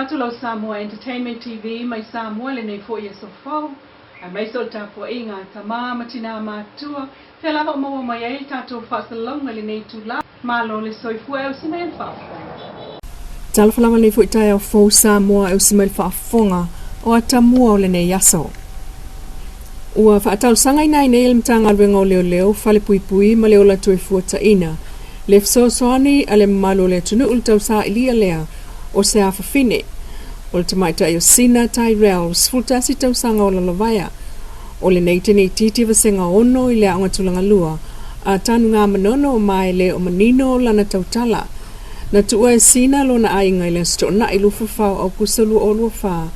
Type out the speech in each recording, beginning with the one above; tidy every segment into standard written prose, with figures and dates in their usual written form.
fatu lau Samoa Entertainment TV mai Samoa le nei fo ia sofau a mai sol tapo inga tama matina matua te lava mo mai ai tato fasalonga le nei tula malo le soifu e usimel fa Talafalama le fo itai au fo Samoa e usimel fa fonga o atamua o le nei yaso ua whaatau sanga ina ina il mtanga alwenga o leo fale pui pui ma leo la tue fuata ina le fso soani ale malo le tunu ultau sa ilia lea o se afa fine o le tamaita i o Sina Tyrell sfultasi tau sanga o la lavaya o le neitene titi vasenga ono i le aunga tulanga lua a tanu ngā manono o mai le o manino lana tautala na tua e Sina lo na ainga i le sto na ilu fafau au kusalu o lua faa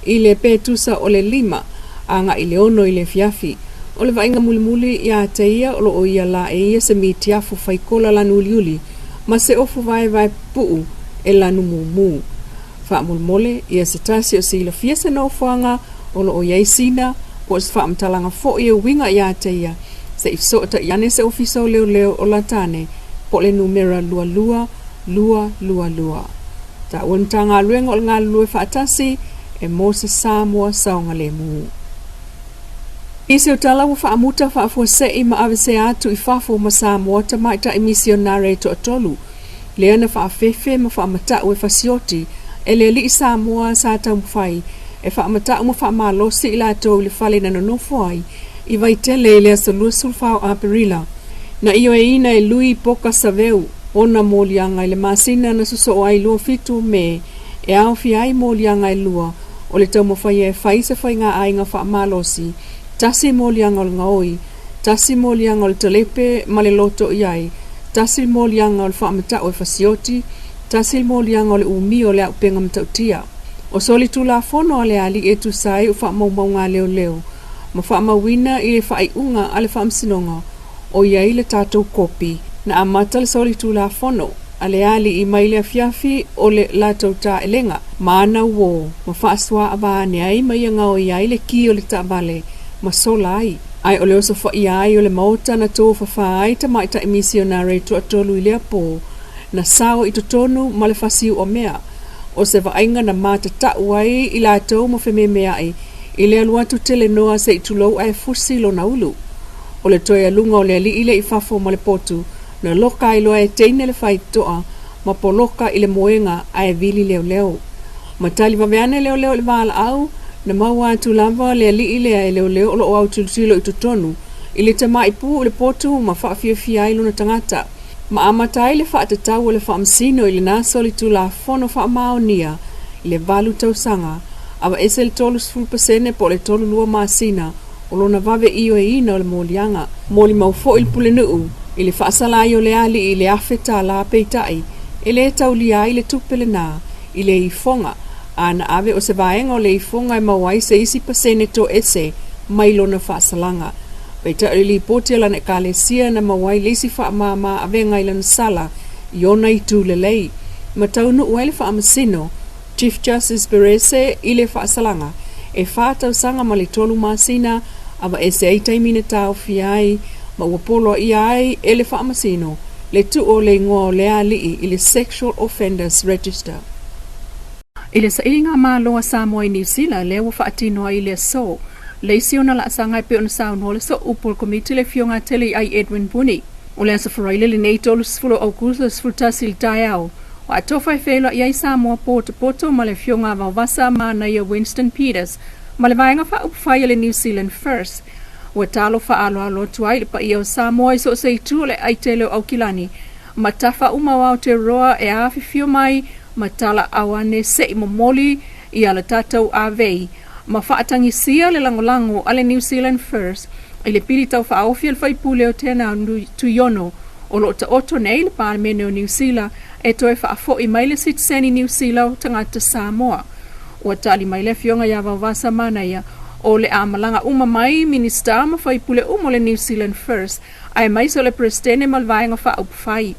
i le petusa o le lima anga i le ono i le fiafi o le vainga mulimuli i a teia o lo o ia la e ia se mi tiafu faikola lanu uliuli ma se ofu vai puu e lanu mumu fa mulmole ia se tasi o sila fiesa no fuanga o lo o iai Sina o se fa mtalanga fo ia winga i a teia se ifso ta iane se ofiso leo o latane po le numera lua ta untanga luenga o ngā lue fa atasi e Mose Samoa saonga le mu Isi o tala wa whaamuta whaafua sei ma awese atu i whafo ma Samoa ta maita i misionare to atolu. Leana whaafefe ma whaamata ue whasioti e le li Samoa sa tau mwhai e whaamata uma whaamalosi i la tau le whale na nonofo ai i vaitele le asa luasul whao a perila. Na iyo e ina e lui poka saveu ona molianga i le masina na suso o ai lua fitu me e au fi ai molianga i lua o le tau mwhai e whaisa whai ngā ai ngā whaamalosi tasi molianga o ngaoi, tasi molianga o telepe ma le loto iai, tasi molianga o whaamata o fasioti, tasi molianga o le umi o le aupenga matautia. O soli tu la fono ale ali e tu sai o whaamaumau ngā leo, ma whaamawina i le whaaiunga ale whaamsinonga o iai le tātou kopi, na amata le soli tu la fono, ale ali i mai le fiafi o le lātou tā elenga, ma ana uo, ma whaaswa abane ai mai anga o iai le ki o le tabale, ma sola ai o le oso fa ai o le mauta na tō whawhai ta maita e misionare to atolu i lea pō na sao i totonu ma le whasiu o mea o se vainga na mata tau ai i la tau ma wheme mea ai i lea luatu tele noa se i tulou ai fusi lo na ulu o le toia lunga o le ali i le i whafo ma le potu na loka i loa e teine le whai toa ma po loka i le moenga ai vili leo ma tali vaveane leo le wala au na maua atu lava le li ile e leo o lo au tulutilo i tutonu i le tama i pu le potu ma whaafia ilo na tangata ma amatai le whaatatau le whaamsino i le nasoli tu la fono whaamaonia i le valu tausanga awa ese le tolu 10% po le tolu lua maasina o lo na vave iyo e ina o le molianga moli maufo il pule nuu i le whaasala i o le ali i le afeta la peitai i le taulia i le tupele na i le ifonga ana ave o se vaenga o le ifonga i mawai se 10% to ese mailo na whaasalanga. Peita ili pote lana kalesia na mawai lesi whaamama avenga ilan sala i ona i tu lelei. Mataunu uele whaamasino, Chief Justice Berese i le whaasalanga e whaatau sanga ma le tolu masina ava ese eitai minata o fiai ma uapolo i ai e le whaamasino le tu o le ngoa o le alii i le Sexual Offenders Register. Ile sa inga malo Samoa i New Zealand le wa faatino ai le so le siona la sanga pe on sound hole so upol committee le fionga tele ai Edwin Buni o le sa foraile le NATO fulo Augustus fultasil taiao wa tofa felo ai Samoa poto ma le fionga va vasa mana ia Winston Peters ma le vainga fa upfai le New Zealand first wa talo fa alo tuai pa ia Samoa so sei tu le ai tele au kilani matafa uma wa te roa e afi fio mai matala awane se momoli i ala tatau avei ma whaatangi sia le langolango ale New Zealand first i le pili tau whaofia le whaipule o tēnā tu yono o lo ta oto nei le pāmene o New Zealand e toe whaafo i maile citizen i New Zealand tangata Samoa o tali maile fionga ia vavasa mana ia o le amalanga uma mai minister ma whaipule le New Zealand first ai mai so le prestene malvaenga whaupwhai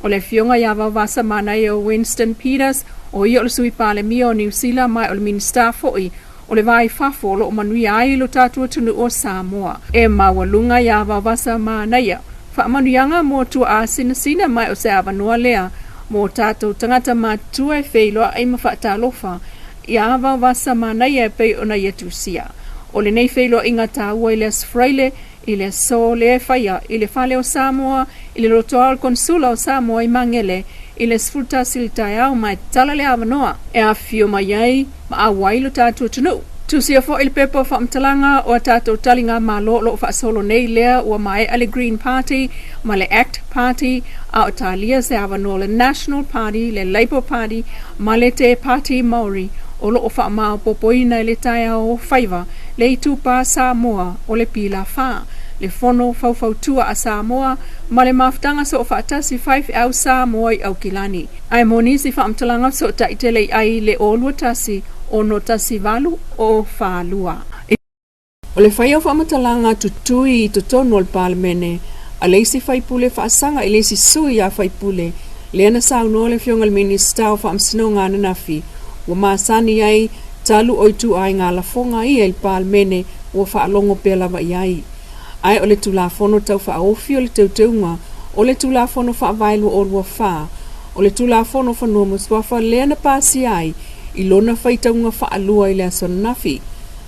o le fionga ia vavasa mana o Winston Peters o i o le sui pale mia o New Zealand mai o le minister foi o le vai fafo lo manui ai lo tatua tunu o Samoa e mawalunga ia vavasa mana ia wha manuianga mo tu a sina mai o se avanua lea Mo tātou tangata mātua e wheiloa ai mawhaatalofa i awa wasa manai e pei ona i atusia. O le nei wheiloa inga tāua i le asfraile, i le so le e whaia, i le whale o Samoa, i le rotoa al konsula o Samoa i Mangele, i le sfulta silitai au mai tala le awanoa. E a fio mai ai, ma a wailo tātua tunu. Tusia fo il pepo whaamtalanga o a tātou talinga malo lo whaasolo nei lea ua mai ale Green Party, ma le ACT Party, a o talia se awanoa le National Party, le Labour Party, ma le Te Party Maori, o lo o whaamao popoina le taia o whaiva, le itupa Samoa o le pila wha, le fono fautua a Samoa, ma le maftanga so o whaatasi 5 au Samoa i au kilani. Ai monisi whaamtalanga so taitele ai le olua tasi, o no tasi valu o whālua. O le whaia whamatalanga tutui i tutonu al palemene, a leisi whaipule whaasanga i leisi sui a whaipule, le ana saunoa le fiongal minista o whaamsinonga ananafi, wa maasani ai talu oitu ai ngā lafonga i el palemene o whaalongo pēlawa i ai. Ai o le tulafono tau whaofi o le teuteunga, o le tulafono whaavailu o rua wha, o le tulafono whanua muswafa le ana pāsi ai, i lona whaitaunga whaalua i le asonanafi.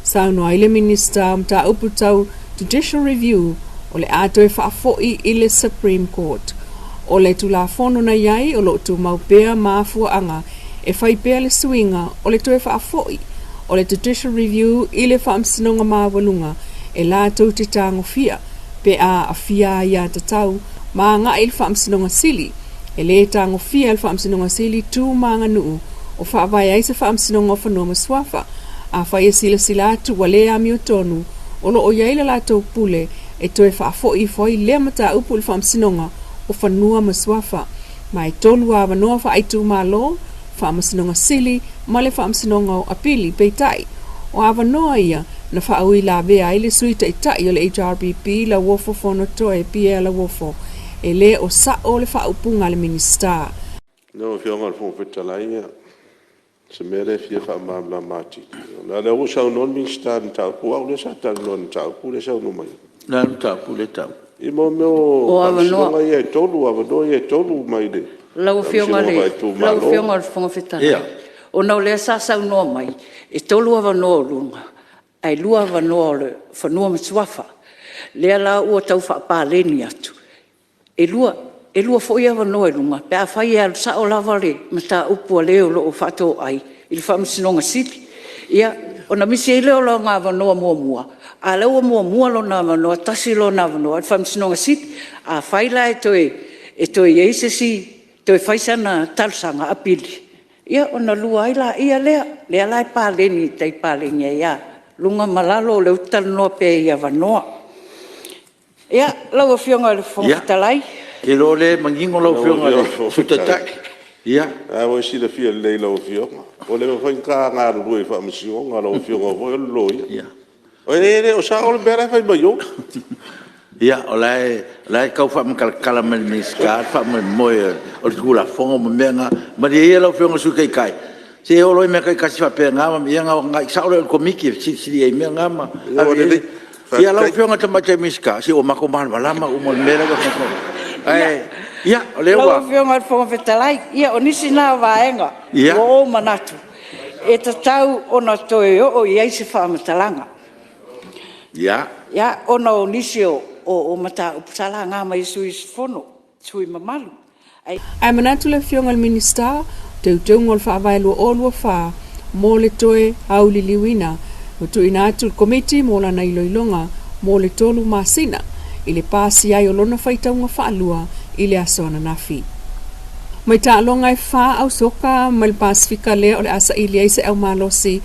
Saunoa i le minista o mta upu tau Judicial Review o le ato e whaafoi i le Supreme Court. O le tulafono na iai o lo tu maupea maafua anga e whaipea le suinga o le toe whaafoi o le Judicial Review i le whaamsinonga mawalunga e la tau te tango fia pe a fia i a tatau ma nga il whaamsinonga sili e le tango fia il whaamsinonga sili tu maanga nuu o whaavai ai se whaamsinonga o whanua maswafa a whaia sila atu wale a mio tonu o lo o iaila la tau pule e toe whaafoi foi lea mata upu il whaamsinonga o whanua maswafa mai tolu a wanoa whaaitu ma lo whaamsinonga sili ma le whaamsinonga o apili peitai o a wanoa ia na whaui la vea i le suita i tai o le HRBP la wofo fono toe pia la wofo e le o sa o le whaupunga le minista. No, fionga le fonga petalai se mere fia whaamamla mati. Na le o sa non minista ni tau pua o le sa tau non tau pu le sa no mai. Na tau pu le tau. I mo meo whaamsinonga i e tolu, awanoa i e tolu mai le. Lau fionga le fonga petalai. O nau le sa sau noa mai, e tolu awanoa lunga. Ai lua wanoa le whanua matuafa. Lea la ua tau whaapāleni atu. E lua fo ia wanoa lunga. Pea whai alu sa o lava le, ma ta upua leo lo o whato ai. Ili whaamsinonga sili. Ia, o na misi e leo lo ngā wanoa mua. A leo mua lo ngā wanoa, tasi lo ngā wanoa. Ili whaamsinonga sili. A whai la e toi eisesi, toi whaisana talsanga apili. Ia, o na lua ai la ia lea. Lea la e pāleni, tai pāleni ia. Lunga malalo le utal noa pe ia wanoa. Ia, lau a fionga le whongatalai. E lo le mangingo lau fionga le whutatak. Ia. A o si le fia le lau fionga. O le whainka ngā rurui whaamisionga lau fionga o le loia. Ia. O e o sa o le bera whai mai o. Ia, o lai kau whaamkalakala me ni skat, whaamamoe o le kula whonga mo menga. Mari e lau fionga su kai kai. Se o loi me kai kasi fa pe ngama mi nga ngai sa o komiki si e me ngama ia la fionga tama te miska si o mako man balama o mo mera ko ai ia o le wa fionga fo fetalai ia o nisi na vaenga o manatu e tau ona toe o ia se fa matalanga ia ona o nisi o mata upsala ngama isu fono sui mamalu ai manatu le fionga al minista Teu ngol whaavailu o lua wha, mō le toe hauli liwina, o tu ina atu komiti mō la nei loilonga, mō le tolu māsina, i le pāsi ai o lona whaitaunga whaalua, i le asona nafi. Mai ta alonga e wha au soka, mai le Pasifika lea o le asa ili eise au malosi,